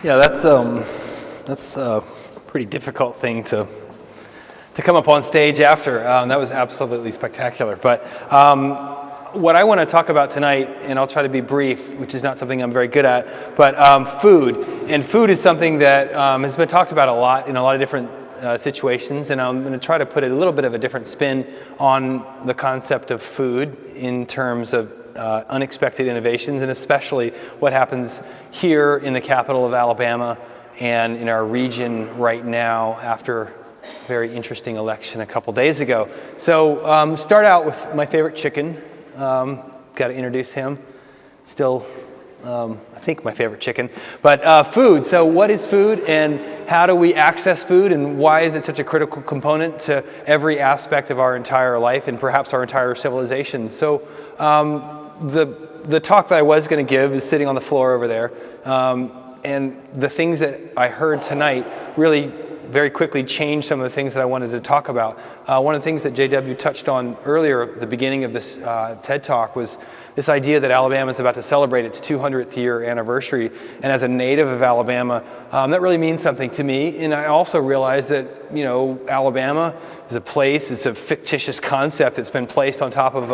Yeah, that's a pretty difficult thing to come up on stage after. That was absolutely spectacular. But what I want to talk about tonight, and I'll try to be brief, which is not something I'm very good at, but food. And food is something that has been talked about a lot in a lot of different situations, and I'm going to try to put a little bit of a different spin on the concept of food in terms of unexpected innovations, and especially what happens here in the capital of Alabama and in our region right now after a very interesting election a couple days ago. So start out with my favorite chicken. Got to introduce him. Still, I think my favorite chicken. But food. So what is food, and how do we access food, and why is it such a critical component to every aspect of our entire life and perhaps our entire civilization? So the talk that I was going to give is sitting on the floor over there. And the things that I heard tonight really very quickly changed some of the things that I wanted to talk about. One of the things that JW touched on earlier at the beginning of this TED Talk was this idea that Alabama is about to celebrate its 200th year anniversary. And as a native of Alabama, that really means something to me. And I also realized that, you know, Alabama is a place, it's a fictitious concept that's been placed on top of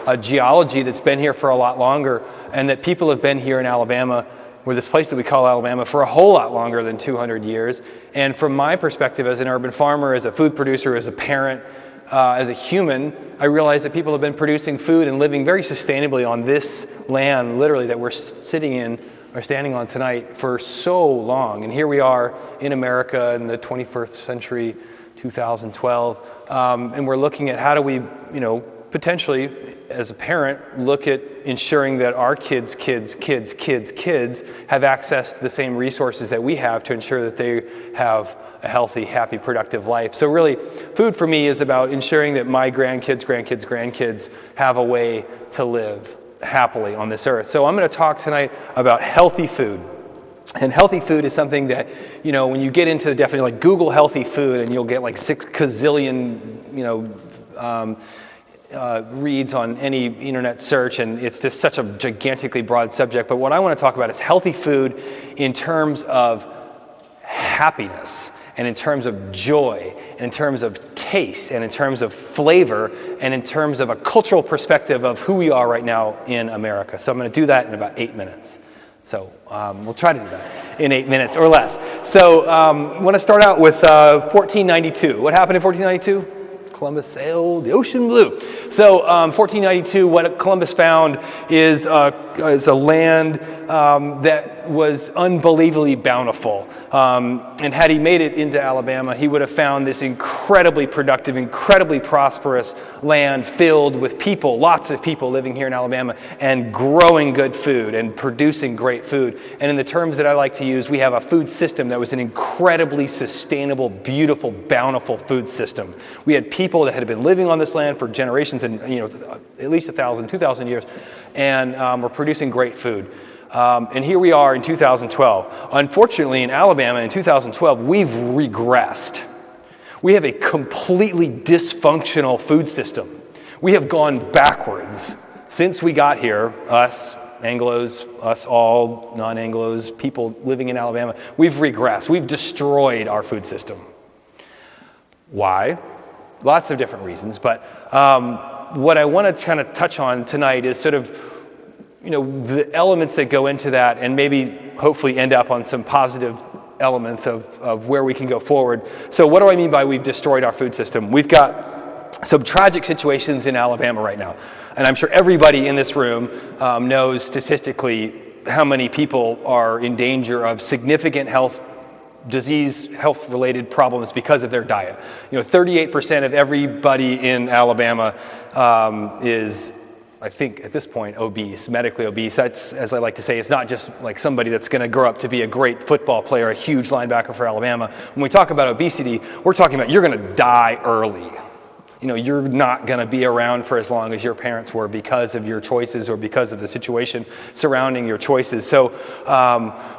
a geology that's been here for a lot longer, and that people have been here in Alabama, or this place that we call Alabama, for a whole lot longer than 200 years. And from my perspective as an urban farmer, as a food producer, as a parent, as a human, I realized that people have been producing food and living very sustainably on this land, literally, that we're sitting in or standing on tonight for so long. And here we are in America in the 21st century, 2012, and we're looking at how do we, you know, potentially, as a parent, look at ensuring that our kids have access to the same resources that we have to ensure that they have a healthy, happy, productive life. So really, food for me is about ensuring that my grandkids have a way to live happily on this earth. So I'm going to talk tonight about healthy food. And healthy food is something that, you know, when you get into the definition, like Google healthy food, and you'll get like 6 gazillion, you know, reads on any internet search, and it's just such a gigantically broad subject. But what I want to talk about is healthy food in terms of happiness, and in terms of joy, and in terms of taste, and in terms of flavor, and in terms of a cultural perspective of who we are right now in America. So I'm going to do that in about 8 minutes. So we'll try to do that in 8 minutes or less. So I want to start out with 1492. What happened in 1492? Columbus sailed the ocean blue. So 1492, what Columbus found is a land that was unbelievably bountiful. And had he made it into Alabama, he would have found this incredibly productive, incredibly prosperous land filled with people, lots of people living here in Alabama, and growing good food and producing great food. And in the terms that I like to use, we have a food system that was an incredibly sustainable, beautiful, bountiful food system. We had people that had been living on this land for generations, and at least 1,000, 2,000 years, and were producing great food. And here we are in 2012. Unfortunately, in Alabama in 2012, we've regressed. We have a completely dysfunctional food system. We have gone backwards since we got here, us, Anglos, us all, non-Anglos, people living in Alabama. We've regressed. We've destroyed our food system. Why? Lots of different reasons, but what I want to kind of touch on tonight is sort of, you know, the elements that go into that, and maybe hopefully end up on some positive elements of where we can go forward. So what do I mean by we've destroyed our food system? We've got some tragic situations in Alabama right now, and I'm sure everybody in this room knows statistically how many people are in danger of significant health-related problems because of their diet. 38% of everybody in Alabama is, I think at this point, obese, medically obese. That's, as I like to say, it's not just like somebody that's going to grow up to be a great football player, a huge linebacker for Alabama. When we talk about obesity, we're talking about you're going to die early. You're not going to be around for as long as your parents were because of your choices or because of the situation surrounding your choices. So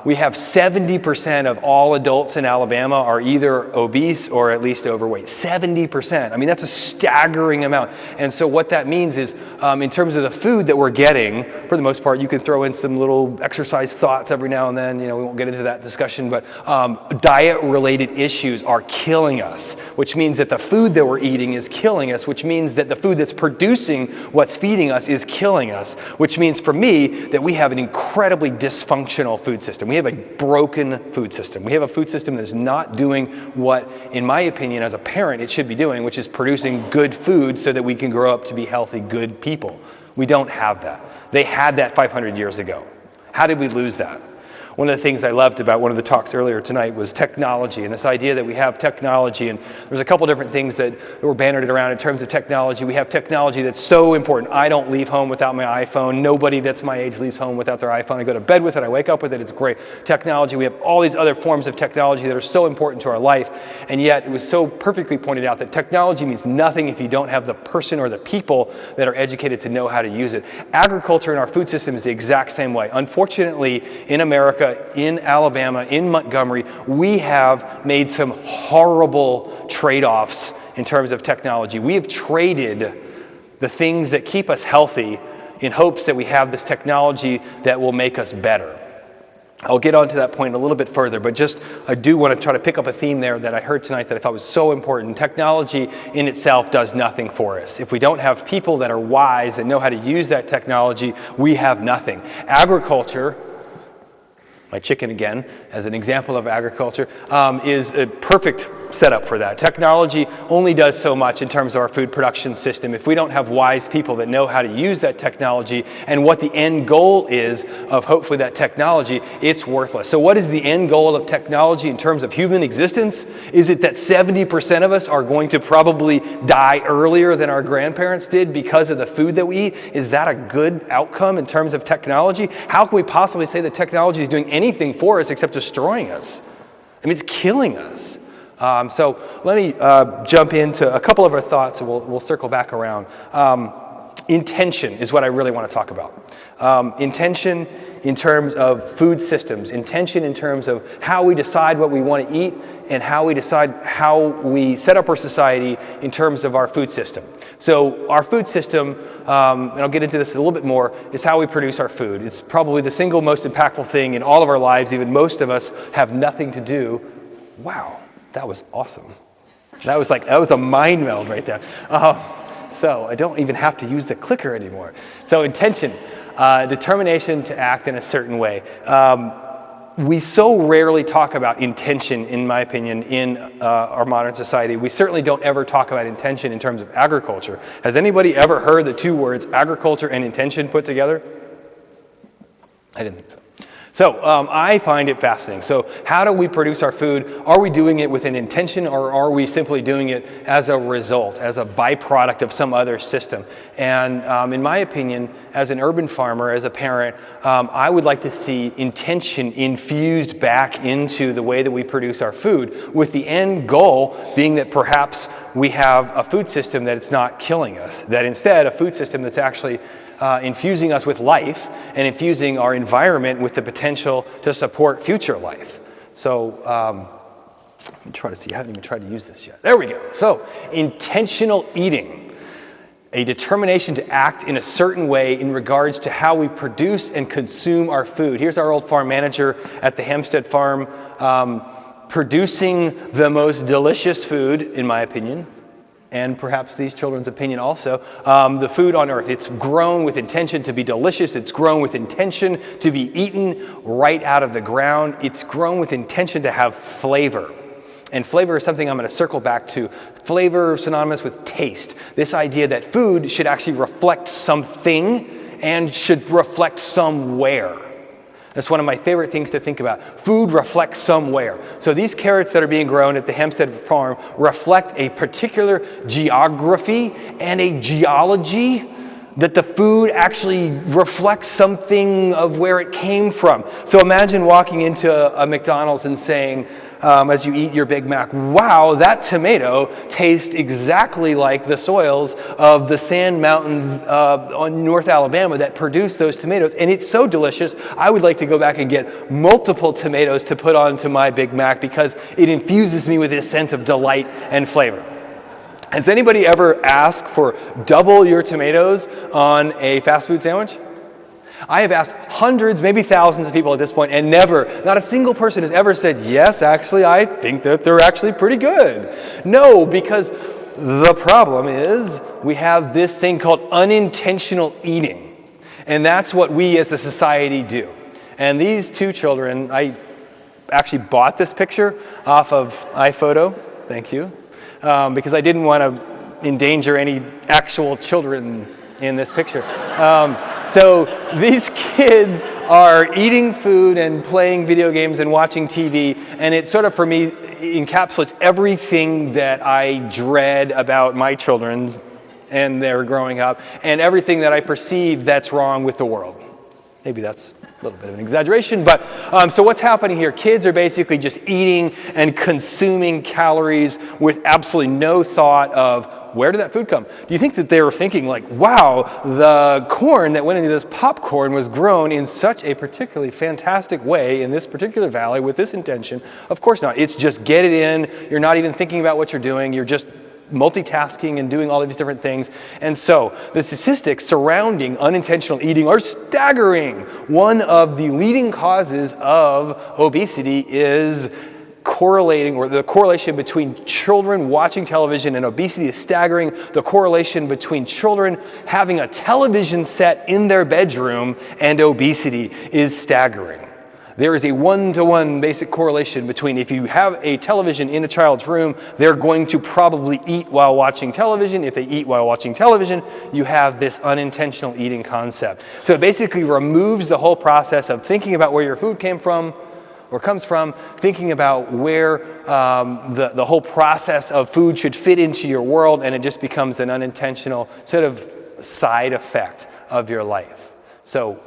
we have 70% of all adults in Alabama are either obese or at least overweight. 70%. I mean, that's a staggering amount. And so what that means is in terms of the food that we're getting, for the most part, you can throw in some little exercise thoughts every now and then. We won't get into that discussion, but diet-related issues are killing us, which means that the food that we're eating is killing us, which means that the food that's producing what's feeding us is killing us, which means for me that we have an incredibly dysfunctional food system. We have a broken food system. We have a food system that is not doing what, in my opinion, as a parent, it should be doing, which is producing good food so that we can grow up to be healthy, good people. We don't have that. They had that 500 years ago. How did we lose that? One of the things I loved about one of the talks earlier tonight was technology, and this idea that we have technology, and there's a couple different things that were bannered around in terms of technology. We have technology that's so important. I don't leave home without my iPhone. Nobody that's my age leaves home without their iPhone. I go to bed with it. I wake up with it. It's great. Technology. We have all these other forms of technology that are so important to our life, and yet it was so perfectly pointed out that technology means nothing if you don't have the person or the people that are educated to know how to use it. Agriculture in our food system is the exact same way. Unfortunately, in America, in Alabama, in Montgomery, we have made some horrible trade-offs in terms of technology. We have traded the things that keep us healthy in hopes that we have this technology that will make us better. I'll get onto that point a little bit further, but I do want to try to pick up a theme there that I heard tonight that I thought was so important. Technology in itself does nothing for us. If we don't have people that are wise and know how to use that technology, we have nothing. Agriculture, my chicken again, as an example of agriculture, is a perfect setup for that. Technology only does so much in terms of our food production system. If we don't have wise people that know how to use that technology and what the end goal is of hopefully that technology, it's worthless. So what is the end goal of technology in terms of human existence? Is it that 70% of us are going to probably die earlier than our grandparents did because of the food that we eat? Is that a good outcome in terms of technology? How can we possibly say that technology is doing anything for us except destroying us? I mean, it's killing us. So let me jump into a couple of our thoughts, and we'll circle back around. Intention is what I really want to talk about. Intention in terms of food systems, intention in terms of how we decide what we want to eat, and how we decide how we set up our society in terms of our food system. So our food system, and I'll get into this a little bit more, is how we produce our food. It's probably the single most impactful thing in all of our lives. Even most of us have nothing to do. Wow, that was awesome. That was a mind meld right there. So I don't even have to use the clicker anymore. So intention, determination to act in a certain way. We so rarely talk about intention, in my opinion, in our modern society. We certainly don't ever talk about intention in terms of agriculture. Has anybody ever heard the two words agriculture and intention put together? I didn't think so. So I find it fascinating. So how do we produce our food? Are we doing it with an intention, or are we simply doing it as a result, as a byproduct of some other system? And in my opinion, as an urban farmer, as a parent, I would like to see intention infused back into the way that we produce our food, with the end goal being that perhaps we have a food system that it's not killing us, that instead a food system that's actually infusing us with life and infusing our environment with the potential to support future life. So let me try to see. I haven't even tried to use this yet. There we go. So intentional eating, a determination to act in a certain way in regards to how we produce and consume our food. Here's our old farm manager at the Hampstead Farm, producing the most delicious food, in my opinion, and perhaps these children's opinion also, the food on earth. It's grown with intention to be delicious. It's grown with intention to be eaten right out of the ground. It's grown with intention to have flavor. And flavor is something I'm going to circle back to. Flavor synonymous with taste. This idea that food should actually reflect something and should reflect somewhere. That's one of my favorite things to think about. Food reflects somewhere. So these carrots that are being grown at the Hampstead Farm reflect a particular geography and a geology that the food actually reflects something of where it came from. So imagine walking into a McDonald's and saying, as you eat your Big Mac, wow, that tomato tastes exactly like the soils of the sand mountains on North Alabama that produce those tomatoes, and it's so delicious, I would like to go back and get multiple tomatoes to put onto my Big Mac because it infuses me with this sense of delight and flavor. Has anybody ever asked for double your tomatoes on a fast food sandwich? I have asked hundreds, maybe thousands of people at this point, and not a single person has ever said, yes, actually, I think that they're actually pretty good. No, because the problem is we have this thing called unintentional eating. And that's what we as a society do. And these two children, I actually bought this picture off of iPhoto. Thank you. Because I didn't want to endanger any actual children in this picture. So these kids are eating food and playing video games and watching TV, and it sort of, for me, encapsulates everything that I dread about my children and their growing up, and everything that I perceive that's wrong with the world. Maybe that's a little bit of an exaggeration, but so what's happening here? Kids are basically just eating and consuming calories with absolutely no thought of where did that food come? Do you think that they were thinking like, wow, the corn that went into this popcorn was grown in such a particularly fantastic way in this particular valley with this intention? Of course not. It's just get it in. You're not even thinking about what you're doing. You're just multitasking and doing all of these different things. And so the statistics surrounding unintentional eating are staggering. One of the leading causes of obesity is correlating, or the correlation between children watching television and obesity is staggering. The correlation between children having a television set in their bedroom and obesity is staggering. There is a one-to-one basic correlation between if you have a television in a child's room, they're going to probably eat while watching television. If they eat while watching television, you have this unintentional eating concept. So it basically removes the whole process of thinking about where your food came from or comes from, thinking about where the whole process of food should fit into your world, and it just becomes an unintentional sort of side effect of your life. So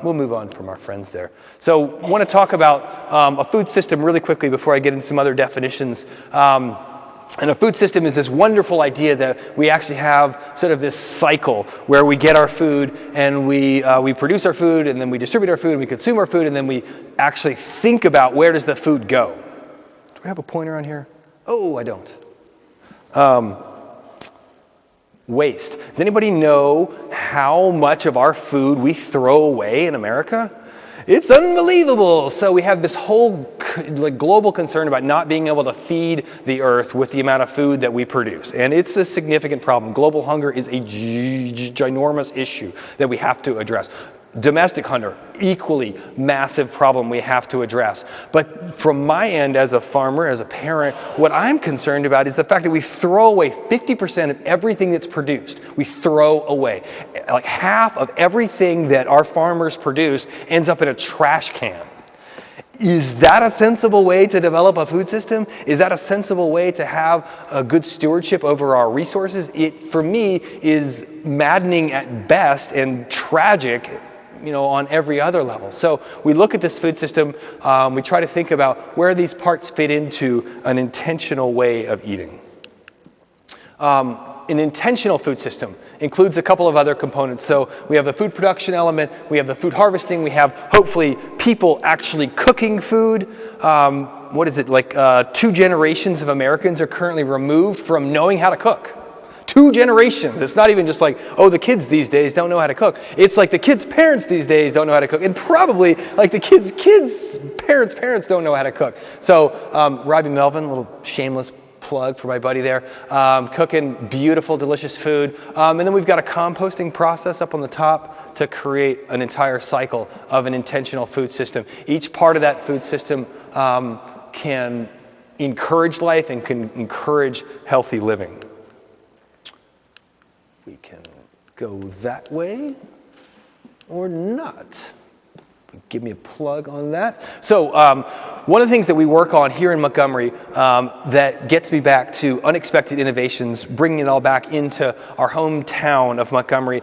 we'll move on from our friends there. So I want to talk about a food system really quickly before I get into some other definitions. And a food system is this wonderful idea that we actually have sort of this cycle where we get our food and we produce our food, and then we distribute our food and we consume our food, and then we actually think about where does the food go. Do we have a pointer on here? Oh, I don't. Waste. Does anybody know how much of our food we throw away in America? It's unbelievable. So we have this whole global concern about not being able to feed the earth with the amount of food that we produce. And it's a significant problem. Global hunger is a ginormous issue that we have to address. Domestic hunger, equally massive problem we have to address. But from my end as a farmer, as a parent, what I'm concerned about is the fact that we throw away 50% of everything that's produced. We throw away. Like half of everything that our farmers produce ends up in a trash can. Is that a sensible way to develop a food system? Is that a sensible way to have a good stewardship over our resources? It, for me, is maddening at best and tragic, on every other level. So we look at this food system, we try to think about where these parts fit into an intentional way of eating. An intentional food system includes a couple of other components. So we have the food production element, we have the food harvesting, we have hopefully people actually cooking food. What is it, like 2 generations of Americans are currently removed from knowing how to cook. 2 generations. It's not even just like, oh, the kids these days don't know how to cook. It's like the kids' parents these days don't know how to cook. And probably like the kids' parents don't know how to cook. So Robbie Melvin, a little shameless plug for my buddy there, cooking beautiful, delicious food. And then we've got a composting process up on the top to create an entire cycle of an intentional food system. Each part of that food system can encourage life and can encourage healthy living. We can go that way or not. give me a plug on that. So one of the things that we work on here in Montgomery that gets me back to unexpected innovations, bringing it all back into our hometown of Montgomery.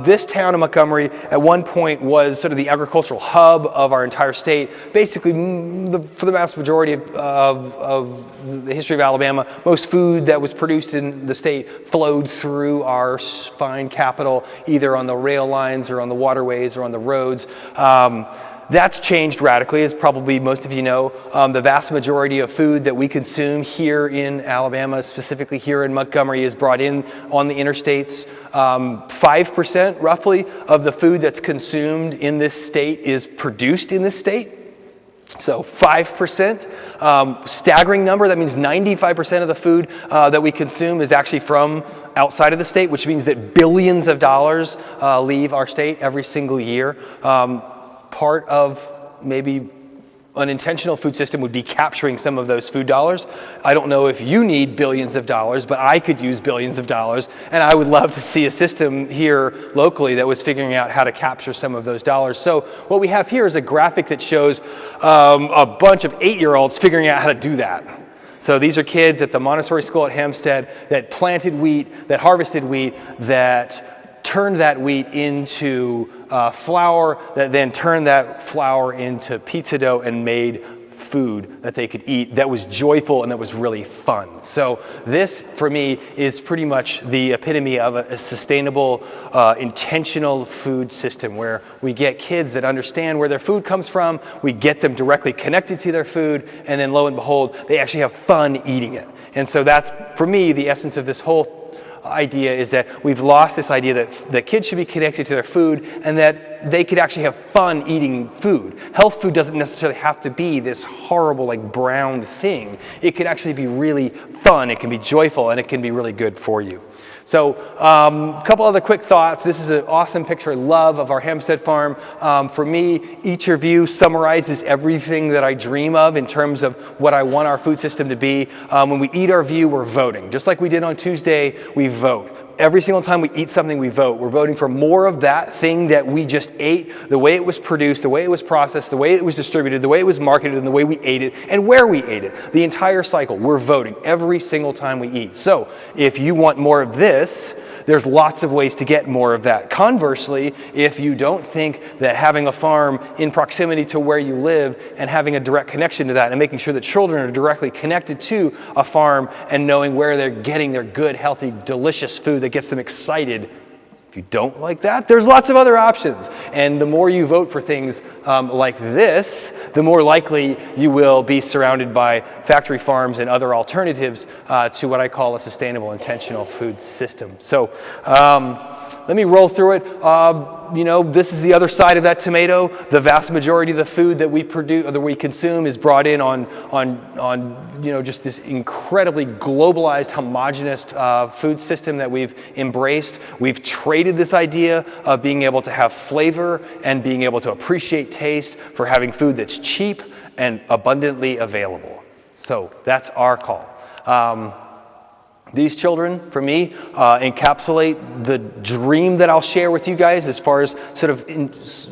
This town of Montgomery at one point was sort of the agricultural hub of our entire state. Basically, for the vast majority of the history of Alabama, most food that was produced in the state flowed through our fine capital, either on the rail lines or on the waterways or on the roads. That's changed radically, as probably most of you know. The vast majority of food that we consume here in Alabama, specifically here in Montgomery, is brought in on the interstates. 5% roughly of the food that's consumed in this state is produced in this state. So 5%, staggering number. That means 95% of the food that we consume is actually from outside of the state, which means that billions of dollars leave our state every single year. Part of maybe an intentional food system would be capturing some of those food dollars. I don't know if you need billions of dollars, but I could use billions of dollars, and I would love to see a system here locally that was figuring out how to capture some of those dollars. So what we have here is a graphic that shows a bunch of 8-year-olds figuring out how to do that. So these are kids at the Montessori school at Hampstead that planted wheat, that harvested wheat, that turned that wheat into flour, that then turned that flour into pizza dough and made food that they could eat that was joyful and that was really fun. So this, for me, is pretty much the epitome of a sustainable, intentional food system where we get kids that understand where their food comes from, we get them directly connected to their food, and then lo and behold, they actually have fun eating it. And so that's, for me, the essence of this whole idea is that we've lost this idea that kids should be connected to their food and that they could actually have fun eating food. Health food doesn't necessarily have to be this horrible, like, brown thing. It could actually be really fun, it can be joyful, and it can be really good for you. So a couple other quick thoughts. This is an awesome picture I love of our Hampstead farm. For me, each review summarizes everything that I dream of in terms of what I want our food system to be. When we eat our view, we're voting. Just like we did on Tuesday, we vote. Every single time we eat something, we vote. We're voting for more of that thing that we just ate, the way it was produced, the way it was processed, the way it was distributed, the way it was marketed, and the way we ate it, and where we ate it. The entire cycle, we're voting every single time we eat. So if you want more of this, there's lots of ways to get more of that. Conversely, if you don't think that having a farm in proximity to where you live and having a direct connection to that and making sure that children are directly connected to a farm and knowing where they're getting their good, healthy, delicious food that gets them excited, if you don't like that, there's lots of other options. And the more you vote for things like this, the more likely you will be surrounded by factory farms and other alternatives to what I call a sustainable, intentional food system. So let me roll through it. You know, this is the other side of that tomato. The vast majority of the food that we produce, or that we consume, is brought in on you know, just this incredibly globalized, homogenous food system that we've embraced. We've traded this idea of being able to have flavor and being able to appreciate taste for having food that's cheap and abundantly available. So that's our call. These children, for me, encapsulate the dream that I'll share with you guys as far as sort of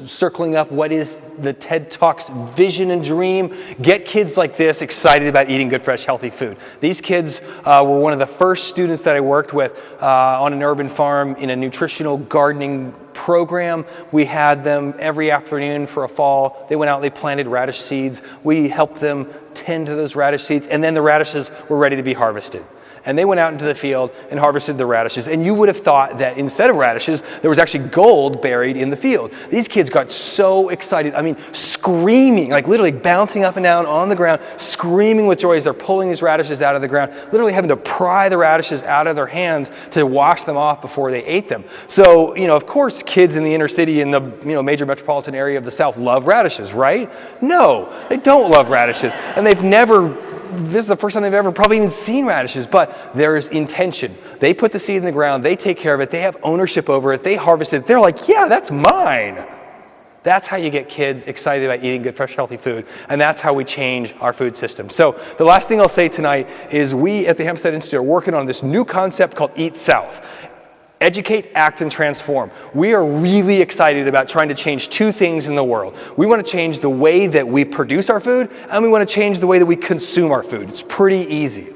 circling up what is the TED Talks vision and dream. Get kids like this excited about eating good, fresh, healthy food. These kids were one of the first students that I worked with on an urban farm in a nutritional gardening program. We had them every afternoon for a fall. They went out, they planted radish seeds. We helped them tend to those radish seeds, and then the radishes were ready to be harvested. And they went out into the field and harvested the radishes. And you would have thought that instead of radishes, there was actually gold buried in the field. These kids got so excited. I mean, screaming, like literally bouncing up and down on the ground, screaming with joy as they're pulling these radishes out of the ground, literally having to pry the radishes out of their hands to wash them off before they ate them. So, you know, of course, kids in the inner city in the, you know, major metropolitan area of the South love radishes, right? No, they don't love radishes. And they've never, this is the first time they've ever probably even seen radishes, but there's intention. They put the seed in the ground, they take care of it, they have ownership over it, they harvest it, they're like, yeah, that's mine. That's how you get kids excited about eating good, fresh, healthy food, and that's how we change our food system. So the last thing I'll say tonight is we at the Hampstead Institute are working on this new concept called Eat South. Educate, act, and transform. We are really excited about trying to change two things in the world. We want to change the way that we produce our food, and we want to change the way that we consume our food. It's pretty easy.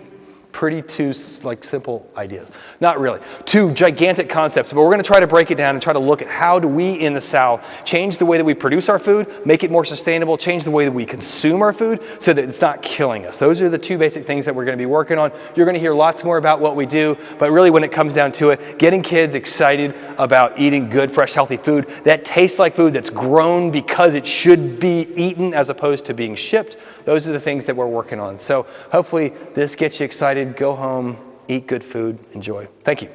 Pretty two simple ideas. Not really. Two gigantic concepts, but we're going to try to break it down and try to look at how do we in the South change the way that we produce our food, make it more sustainable, change the way that we consume our food so that it's not killing us. Those are the two basic things that we're going to be working on. You're going to hear lots more about what we do, but really when it comes down to it, getting kids excited about eating good, fresh, healthy food that tastes like food that's grown because it should be eaten as opposed to being shipped. Those are the things that we're working on. So hopefully this gets you excited. Go home, eat good food, enjoy. Thank you.